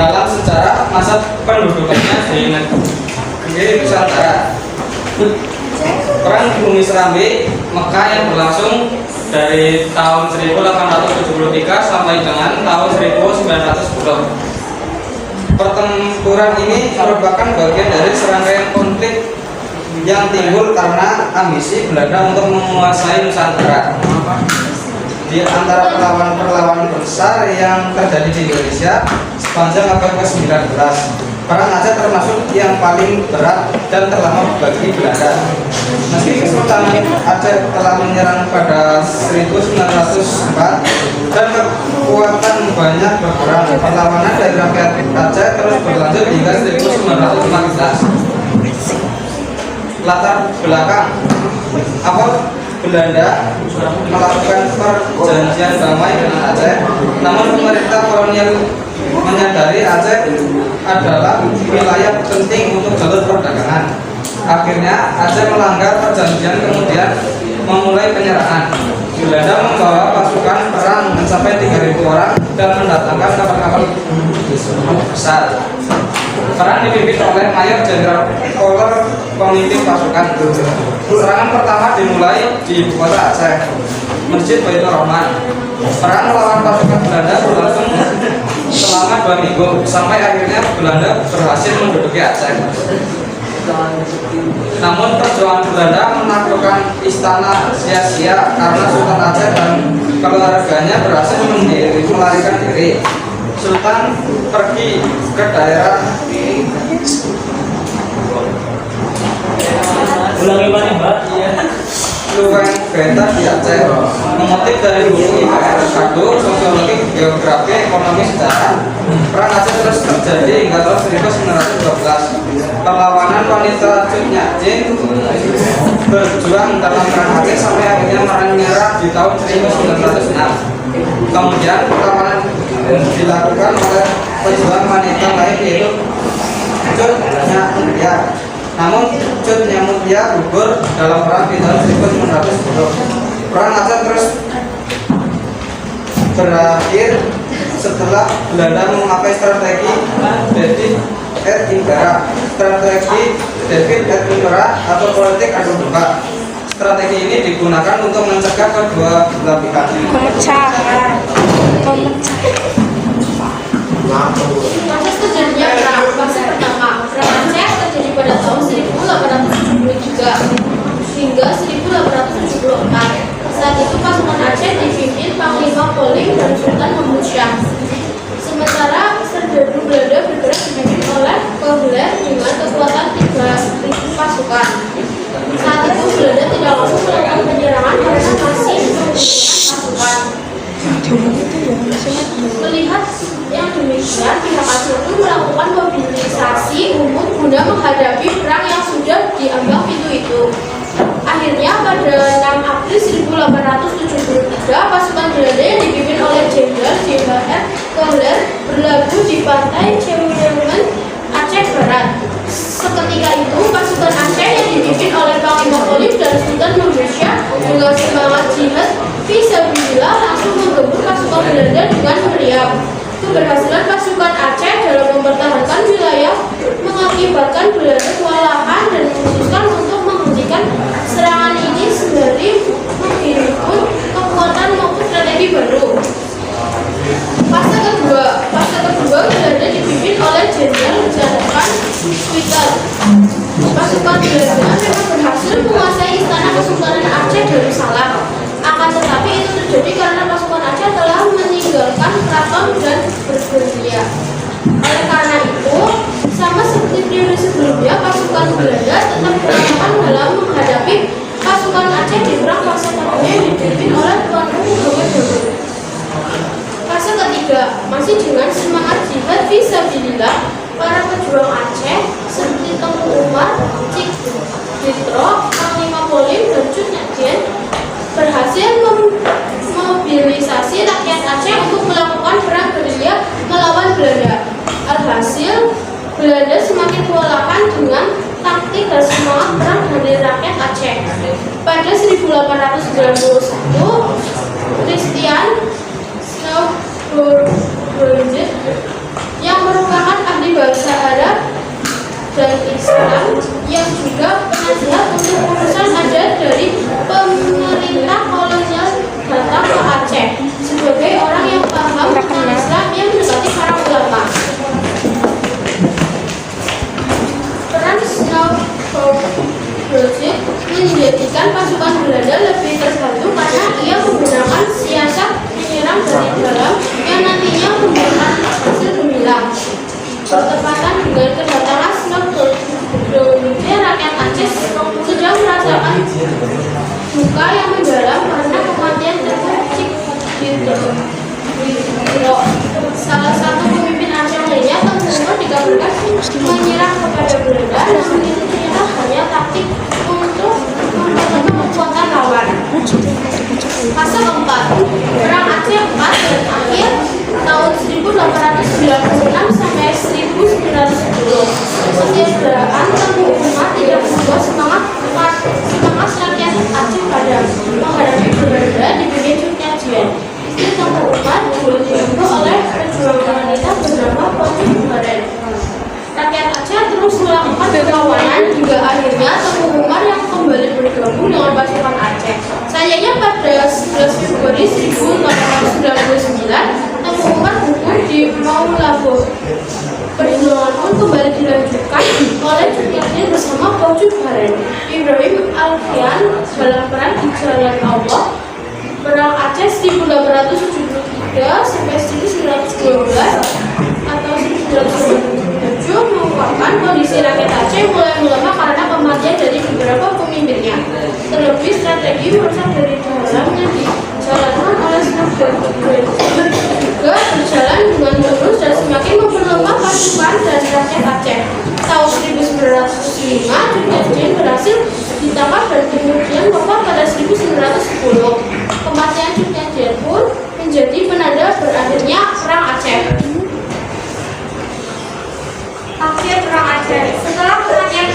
dalam sejarah masa pendudukannya di negeri Nusantara. Perang Bumi Serambi Mekah yang berlangsung dari tahun 1873 sampai dengan tahun 1910. Pertempuran ini merupakan bagian dari serangkaian konflik yang timbul karena ambisi Belanda untuk menguasai Nusantara. Di antara perlawanan besar yang terjadi di Indonesia sepanjang abad ke-19, Perang Aceh termasuk yang paling berat dan terlama bagi Belanda. Meski Kesultanan Aceh telah menyerang pada 1904 dan kekuatan banyak berkurang, perlawanan dari rakyat Aceh terus berlanjut hingga 1915. Latar belakang awal Belanda melakukan perjanjian damai dengan Aceh, namun pemerintah kolonial menyadari Aceh adalah wilayah penting untuk jalur perdagangan. Akhirnya Aceh melanggar perjanjian kemudian memulai penyerahan. Belanda membawa pasukan perang mencapai 3.000 orang dan mendatangkan kapal-kapal besar. Perang dipimpin oleh Mayor Jenderal Koller, pemimpin pasukan. Serangan pertama dimulai di ibu kota Aceh, Masjid Baitur Rahman. Perang melawan pasukan Belanda berlangsung selama 2 minggu sampai akhirnya Belanda berhasil menduduki Aceh. Namun perjuangan Belanda menaklukkan istana sia-sia karena Sultan Aceh dan keluarganya berhasil melarikan diri. Sultan pergi ke daerah Luweng Benta di Aceh, mengutip dari buku IPR 1 Sosiologi Geografi Ekonomi Sejarah. Perang Aceh terus terjadi hingga tahun 1912. Perlawanan wanita Cut Nyak-Jin berjuang dalam perang Aceh sampai akhirnya menyerah di tahun 1906. Kemudian perlawanan dilakukan oleh pejuang wanita lain yaitu Cut Nyak-Mutia. Namun Cut Nyak-Mutia gugur dalam perang di tahun 1910. Perang Aceh terus berakhir setelah Belanda memakai strategi David et Impera. Strategi David et Impera atau politik adu domba. Strategi ini digunakan untuk mencegah kedua belah pihak. Proses terjadinya perang fase pertama. Perang Aceh terjadi pada tahun 1873 hingga 1874. Saat itu pasukan Aceh dipimpin Panglima Polim dan Sultan Mahmud Syah. Sementara serdadu Belanda bergerak dipimpin oleh Koller dengan kekuatan 3.000 pasukan. Saat itu Belanda tidak langsung melakukan penyerangan karena masih pasukan. Melihat yang demikian, pihak Aceh pun melakukan mobilisasi umum guna menghadapi perang yang sudah diambang pintu itu. Akhirnya pada 6 April 1873, pasukan Belanda yang dipimpin oleh Jenderal J.H.R. Koller berlabuh di pantai Ceulemen, Aceh Barat. Seketika itu, pasukan Aceh yang dipimpin oleh Panglima Polim dan Sultan Mahmud Syah dengan semangat jihad fisabilillah langsung menggempur pasukan Belanda dengan meriam. Keberhasilan pasukan Aceh dalam mempertahankan wilayah mengakibatkan Belanda kewalahan dan memutuskan untuk menghentikan serangan ini sembari menghimpun kekuatan maupun strategi baru. Fase kedua Belanda dipimpin oleh Jenderal Janatan Witel. Pasukan Belanda memang berhasil menguasai istana Kesultanan Aceh Darussalam. Akan tetapi itu terjadi karena pasukan Aceh telah meninggalkan keraton dan bergerilya. Oleh karena itu, sama seperti periode sebelumnya, pasukan Belanda tetap kewalahan dalam menghadapi pasukan Aceh di perang fase kedua yang dipimpin oleh Tuan Guru Hawat. Fase ketiga, masih dengan semangat jihad fisabilillah, para pejuang Aceh seperti Tengku Umar, Cik Ditro, Panglima Polim, dan Cut Nyak-Jin berhasil memobilisasi rakyat Aceh untuk melakukan perang gerilya melawan Belanda. Alhasil, Belanda semakin kewalahan dengan taktik dan semangat perang dari rakyat Aceh. Pada 1891, Christian Snowburnett yang merupakan nasihat untuk urusan adat dari pemerintah kolonial datang ke Aceh sebagai orang yang paham tentang Islam yang mendekati para ulama. Peran Snowflake menjadikan pasukan Belanda lebih terbantu karena ia menggunakan siasat menyerang dari dalam yang nantinya memberikan hasil gemilang. Bertepatan dengan kedatangan Snowflake, rakyat Aceh sedang merasakan duka yang mendalam karena kematian Cik Ditro. Salah satu pemimpin Aceh lainnya, Tengku Umar, dikabarkan menyerang kepada Belanda dan itu ternyata hanya taktik untuk memperlemah kekuatan lawan. Fase keempat, Perang Aceh 4 dan akhir tahun 1896 sampai 1910. Kesetiaan Tengku Umar tidak berubah semangat rakyat Aceh pada menghadapi Belanda di dunia Jogja. Istri Tengku Umar dibantu oleh pejuang wanita bernama Poci Baren. Rakyat Aceh terus melakukan perlawanan hingga akhirnya Tengku Umar yang kembali bergabung dengan pasukan Aceh. Sayangnya pada 11 Februari 1899 Tengku Umar gugur di Maulabo. Perjuangan pun kembali dilanjutkan oleh Cukyatin bersama Poci Baren. Ibrahim Alfian dalam perang di Jalan Allah. Perang Aceh 1873 sampai 1912 atau 1997 mengungkapkan kondisi rakyat Aceh mulai melemah karena kematian dari beberapa pemimpinnya. Terlebih strategi merusak dari dalam yang dijalankan oleh Snowflake juga berjalan dengan lurus dan semakin memperlemah pasukan dan rakyat Aceh. Tahun 1905 Cukyatin berhasil ditangkap dan kemudian wafat pada 1910. Kematian Cukyatin pun menjadi penanda berakhirnya Perang Aceh. Akhir Perang Aceh. Setelah kematian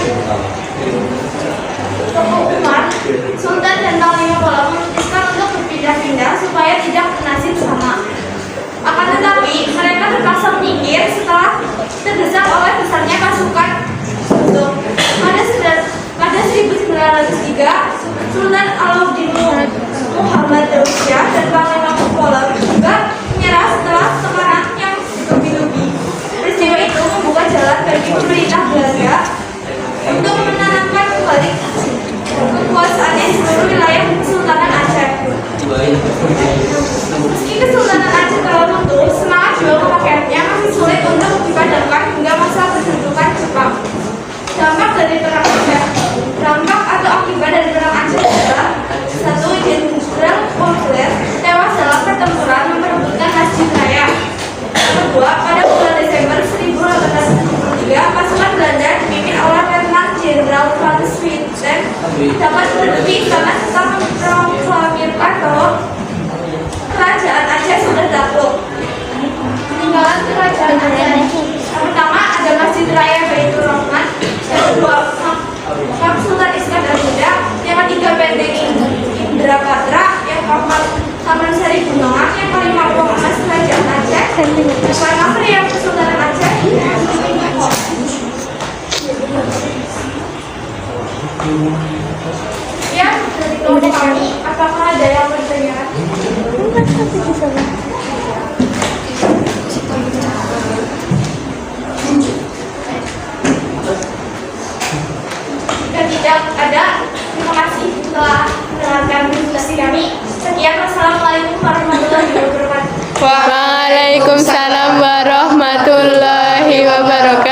Tengku Umar, Sultan dan Panglima Polam memutuskan untuk berpindah-pindah supaya tidak bernasib sama. Akan tetapi mereka terpaksa menyingkir setelah terdesak oleh besarnya pasukan Sultan. Pada 1903, Sultan Alauddin Muhammad Dausya dan Panglima Polam juga menyerah setelah tekanan yang bertubi-tubi. Peristiwa itu membuka jalan bagi pemerintah Belanda untuk menanamkan kembali kekuasaannya di seluruh wilayah Kesultanan Aceh. Meski Kesultanan Aceh telah runtuh, semangat juang rakyatnya masih sulit untuk dipadamkan hingga masa kedudukan Jepang. Dampak dari Perang Aceh. Dampak atau akibat dari Perang Aceh adalah: 1. Jenderal Populer tewas dalam pertempuran memperebutkan Masjid Raya. 2. Pada bulan Desember 1873, pasukan Belanda dipimpin oleh Letnan Jenderal Frans Wittem dapat berhenti karena tetap memproklamirkan bahwa kerajaan Aceh sudah takluk. Peninggalan kerajaan Aceh. Yang pertama ada Masjid Raya Baitur Rahman. Yang kedua Makam Sultan Iskandar Muda. Yang ketiga Benteng Indrapatra. Yang keempat Taman Sari Gunungan. Yang kelima Ruang Emas Kerajaan Aceh. Yang kelima Meriam Kesultanan Aceh. Ya, dari kelompok kami, apakah ada yang bertanya? Jika tidak ada, terima kasih telah mendengarkan diskusi kami. Sekian, wassalamualaikum warahmatullahi wabarakatuh. Waalaikumsalam warahmatullahi wabarakatuh.